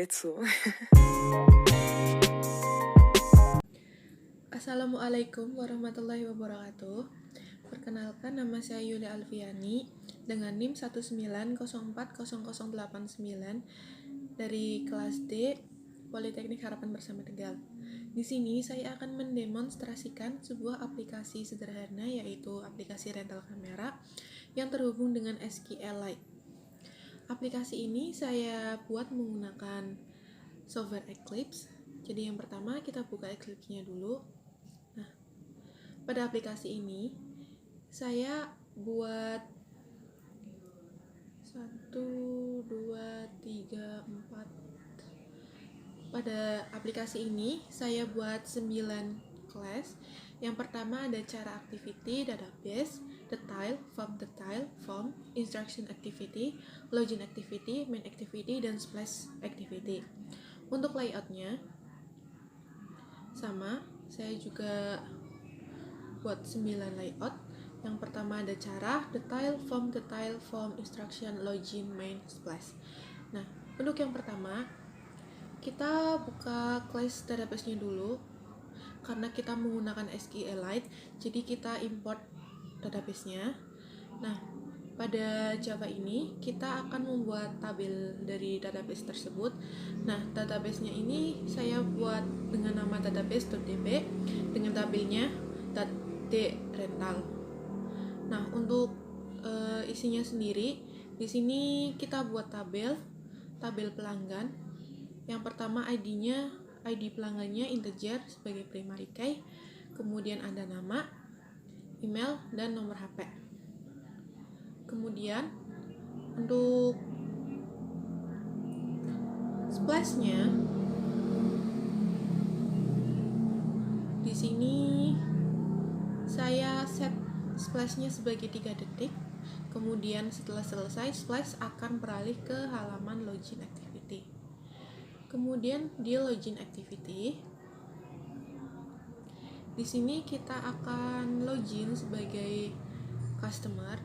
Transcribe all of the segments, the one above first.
Let's go. Assalamualaikum warahmatullahi wabarakatuh. Perkenalkan, nama saya Yuli Alfiani dengan NIM 190400809 dari kelas D Politeknik Harapan Bersama Tegal. Di sini saya akan mendemonstrasikan sebuah aplikasi sederhana, yaitu aplikasi rental kamera yang terhubung dengan SQLite. Aplikasi ini saya buat menggunakan software Eclipse. Jadi yang pertama kita buka Eclipse-nya dulu. Nah, pada aplikasi ini saya buat 1, 2, 3, 4. Pada aplikasi ini saya buat 9 kelas. Yang pertama ada cara activity, database, detail, form, instruction activity, login activity, main activity, dan splash activity. Untuk layoutnya sama, saya juga buat 9 layout. Yang pertama ada cara, detail, form, instruction, login, main, splash. Nah, untuk yang pertama kita buka class database-nya dulu. Karena kita menggunakan SQLite, jadi kita import database-nya. Nah, pada Java ini kita akan membuat tabel dari database tersebut. Nah, database-nya ini saya buat dengan nama database.db dengan tabelnya .drental. Nah, untuk isinya sendiri, di sini kita buat tabel pelanggan. Yang pertama ID pelanggannya integer sebagai primary key, kemudian ada nama, email, dan nomor HP. Kemudian untuk splash-nya di sini saya set splash-nya sebagai 3 detik. Kemudian setelah selesai, splash akan beralih ke halaman login activity. Kemudian di login activity, di sini kita akan login sebagai customer,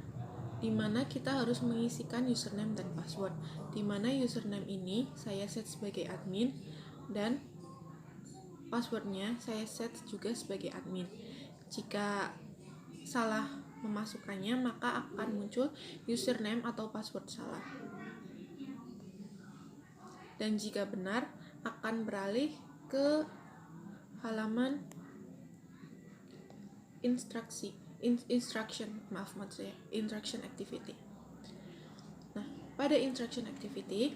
di mana kita harus mengisikan username dan password. Di mana username ini saya set sebagai admin dan passwordnya saya set juga sebagai admin. Jika salah memasukkannya, maka akan muncul username atau password salah. Dan jika benar, akan beralih ke halaman instruction activity. Nah, pada instruction activity,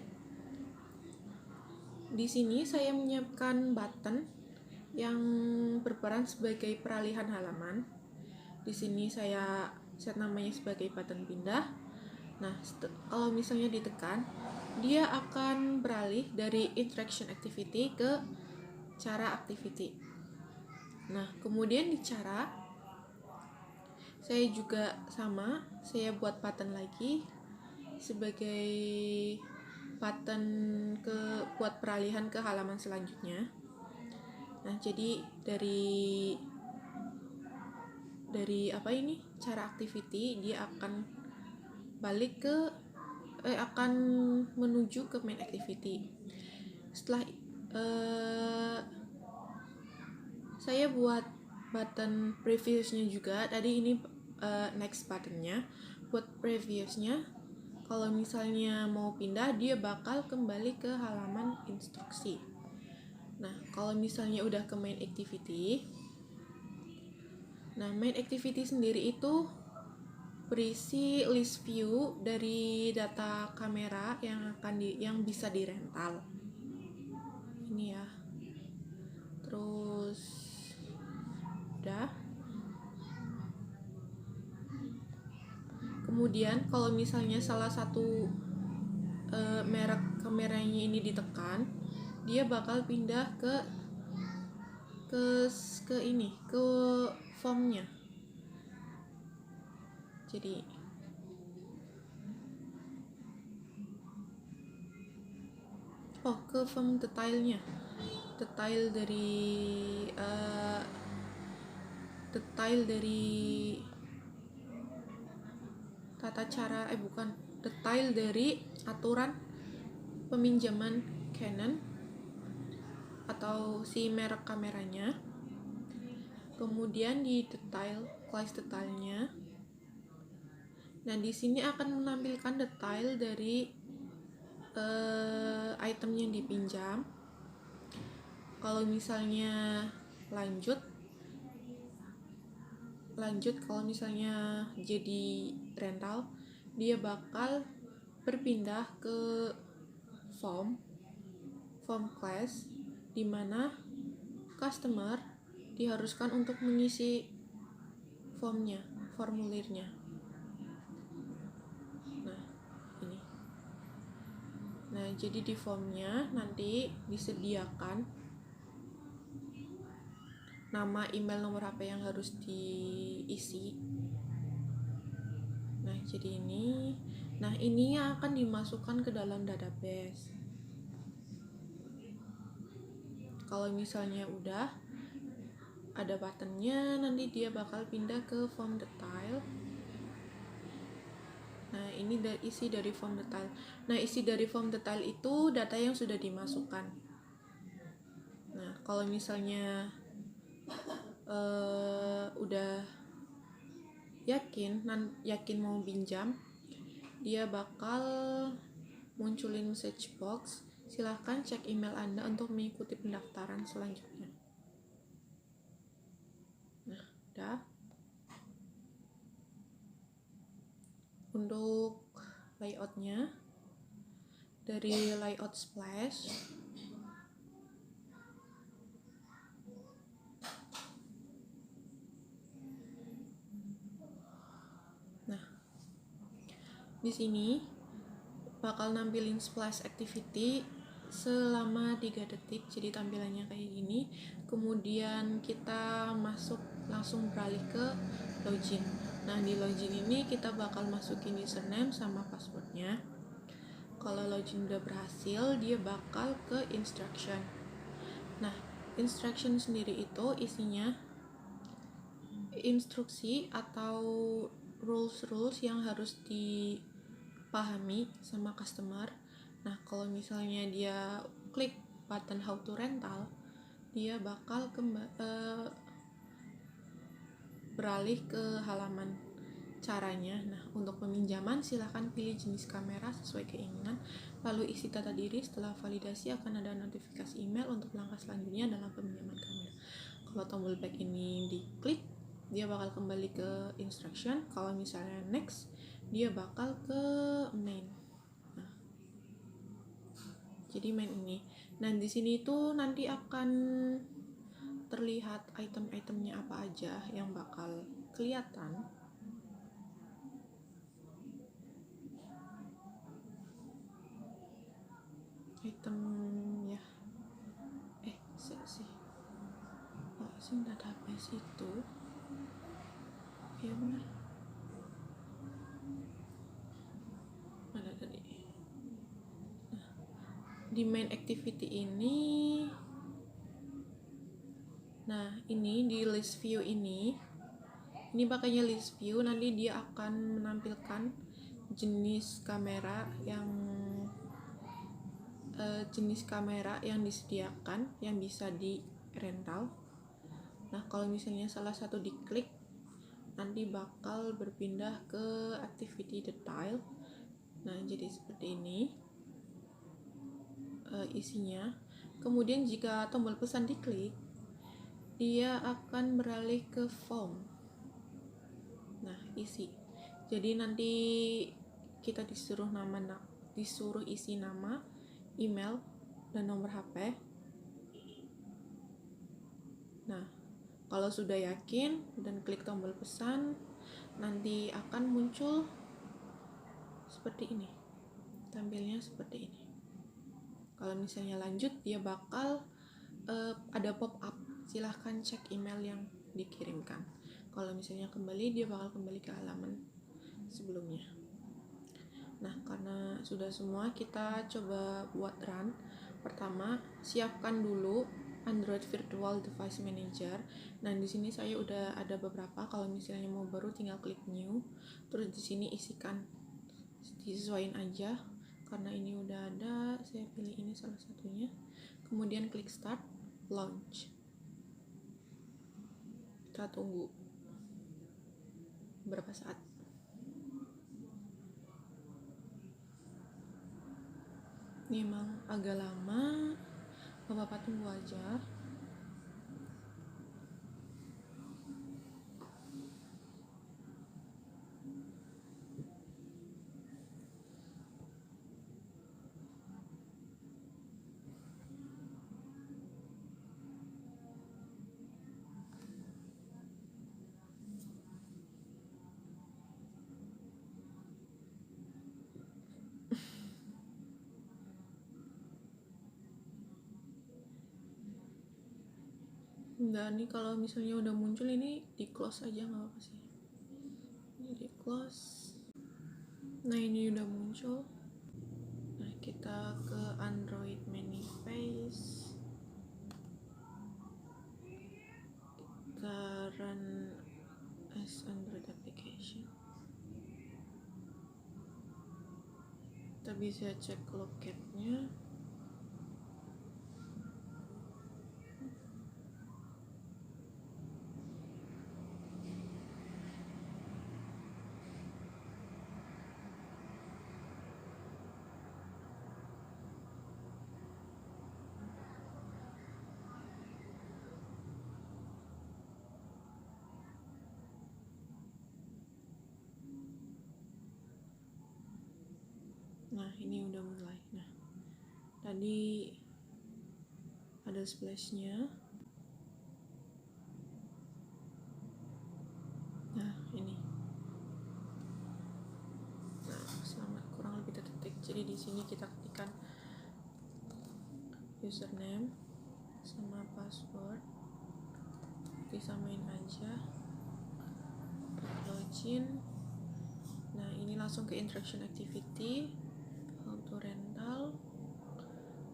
di sini saya menyiapkan button yang berperan sebagai peralihan halaman. Di sini saya set namanya sebagai button pindah. Nah, kalau misalnya ditekan, dia akan beralih dari interaction activity ke cara activity. Nah, kemudian di cara, saya juga sama, saya buat button lagi sebagai button buat peralihan ke halaman selanjutnya. Nah, jadi dari cara activity, dia akan balik akan menuju ke main activity. Setelah saya buat button previousnya juga. Tadi ini next buttonnya. Buat previousnya, kalau misalnya mau pindah, dia bakal kembali ke halaman instruksi. Nah, kalau misalnya udah ke main activity, nah main activity sendiri itu berisi list view dari data kamera yang bisa dirental. Ini ya. Terus udah. Kemudian kalau misalnya salah satu merek kameranya ini ditekan, dia bakal pindah ke formnya. Jadi ke form detailnya. Detail dari detail dari aturan peminjaman Canon atau si merek kameranya. Kemudian di detail, class detailnya. Nah, di sini akan menampilkan detail dari item yang dipinjam. Kalau misalnya lanjut kalau misalnya jadi rental, dia bakal berpindah ke form class, di mana customer diharuskan untuk mengisi formulirnya. Nah, jadi di formnya nanti disediakan nama, email, nomor HP yang harus diisi. Nah, jadi ini. Nah, ini akan dimasukkan ke dalam database. Kalau misalnya udah ada buttonnya, nanti dia bakal pindah ke form detail. Nah, ini isi dari form detail. Nah, isi dari form detail itu data yang sudah dimasukkan. Nah, kalau misalnya udah yakin mau pinjam, dia bakal munculin message box, silahkan cek email Anda untuk mengikuti pendaftaran selanjutnya. Nah, udah. Untuk layoutnya, dari layout splash, nah di sini bakal nampilin splash activity selama 3 detik, jadi tampilannya kayak gini. Kemudian kita langsung beralih ke login. Nah, di login ini kita bakal masukin username sama passwordnya. Kalau login udah berhasil, dia bakal ke instruction. Nah, instruction sendiri itu isinya instruksi atau rules yang harus dipahami sama customer. Nah, kalau misalnya dia klik button how to rental, dia bakal beralih ke halaman caranya. Nah, untuk peminjaman silahkan pilih jenis kamera sesuai keinginan, lalu isi data diri. Setelah validasi akan ada notifikasi email untuk langkah selanjutnya dalam peminjaman kamera. Kalau tombol back ini diklik, dia bakal kembali ke instruction. Kalau misalnya next, dia bakal ke main. Nah, jadi main ini. Nah, di sini tuh nanti akan terlihat item-itemnya apa aja yang bakal kelihatan. Item ya, sing database itu ya benar. Mana tadi? Nah, di main activity ini, nah ini di list view ini pakanya list view, nanti dia akan menampilkan jenis kamera yang disediakan yang bisa di rental. Nah, kalau misalnya salah satu diklik, nanti bakal berpindah ke activity detail. Nah, jadi seperti ini isinya. Kemudian jika tombol pesan diklik, dia akan beralih ke form. Nah, isi. Jadi nanti kita disuruh isi nama, email, dan nomor HP. Nah, kalau sudah yakin dan klik tombol pesan, nanti akan muncul seperti ini. Tampilnya seperti ini. Kalau misalnya lanjut, dia bakal ada pop up. Silahkan cek email yang dikirimkan. Kalau misalnya kembali, dia bakal kembali ke halaman sebelumnya. Nah, karena sudah semua, kita coba buat run. Pertama, siapkan dulu Android Virtual Device Manager. Nah, di sini saya udah ada beberapa. Kalau misalnya mau baru, tinggal klik new. Terus di sini isikan, disesuaikan aja. karena ini udah ada, saya pilih ini salah satunya. Kemudian klik start, launch. Kita tunggu beberapa saat. Ini emang agak lama, Bapak tunggu aja. Nah, ini kalau misalnya udah muncul ini di close aja nggak apa sih. Ini di close. Nah, ini udah muncul. Nah, kita ke Android Manifest. Kita run as Android application. Kita bisa cek loketnya. Nah, ini udah mulai. Nah, tadi ada splashnya. Nah, ini. Nah, selamat kurang lebih detik. Jadi di sini kita ketikkan username sama password. Disamain aja. Login. Nah, ini langsung ke interaction activity. Auto rental.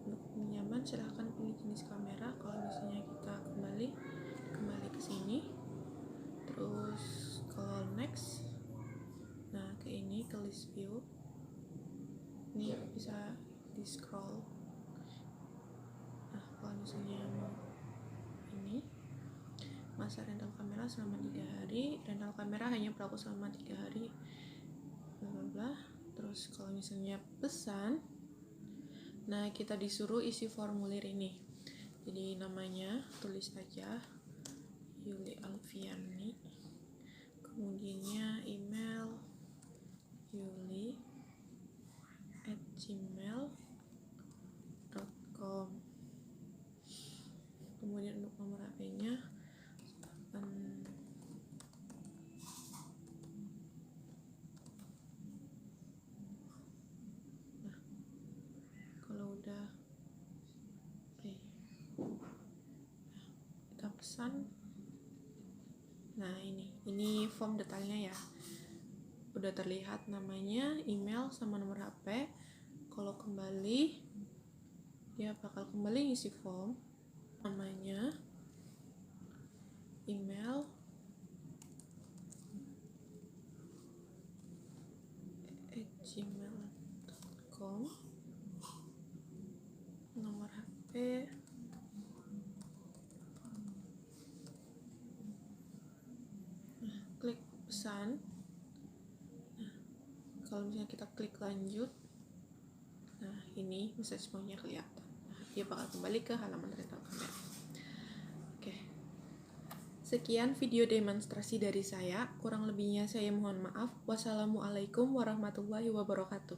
Untuk pinjaman silahkan pilih jenis kamera. Kalau misalnya kita kembali ke sini, terus kalau next, nah ke ini, ke list view, ini bisa di scroll. Nah, kalau misalnya mau ini masa rental kamera selama 3 hari, rental kamera hanya berlaku selama 3 hari, bla bla bla. Terus kalau misalnya pesan, nah kita disuruh isi formulir ini. Jadi namanya tulis aja Yuli Alfiani, kemudiannya email yuli@gmail.com, kemudian untuk nomor HP-nya kalau udah kita pesan. Nah, ini form detailnya ya, udah terlihat namanya, email sama nomor HP. Kalau kembali, dia bakal kembali ngisi form, namanya, email, @gmail.com, nomor HP, nah, klik pesan. Nah, kalau misalnya kita klik lanjut, nah ini message mau-nya kelihatan. Nah, dia bakal kembali ke halaman rental kamera. Oke, sekian video demonstrasi dari saya, kurang lebihnya saya mohon maaf. Wassalamualaikum warahmatullahi wabarakatuh.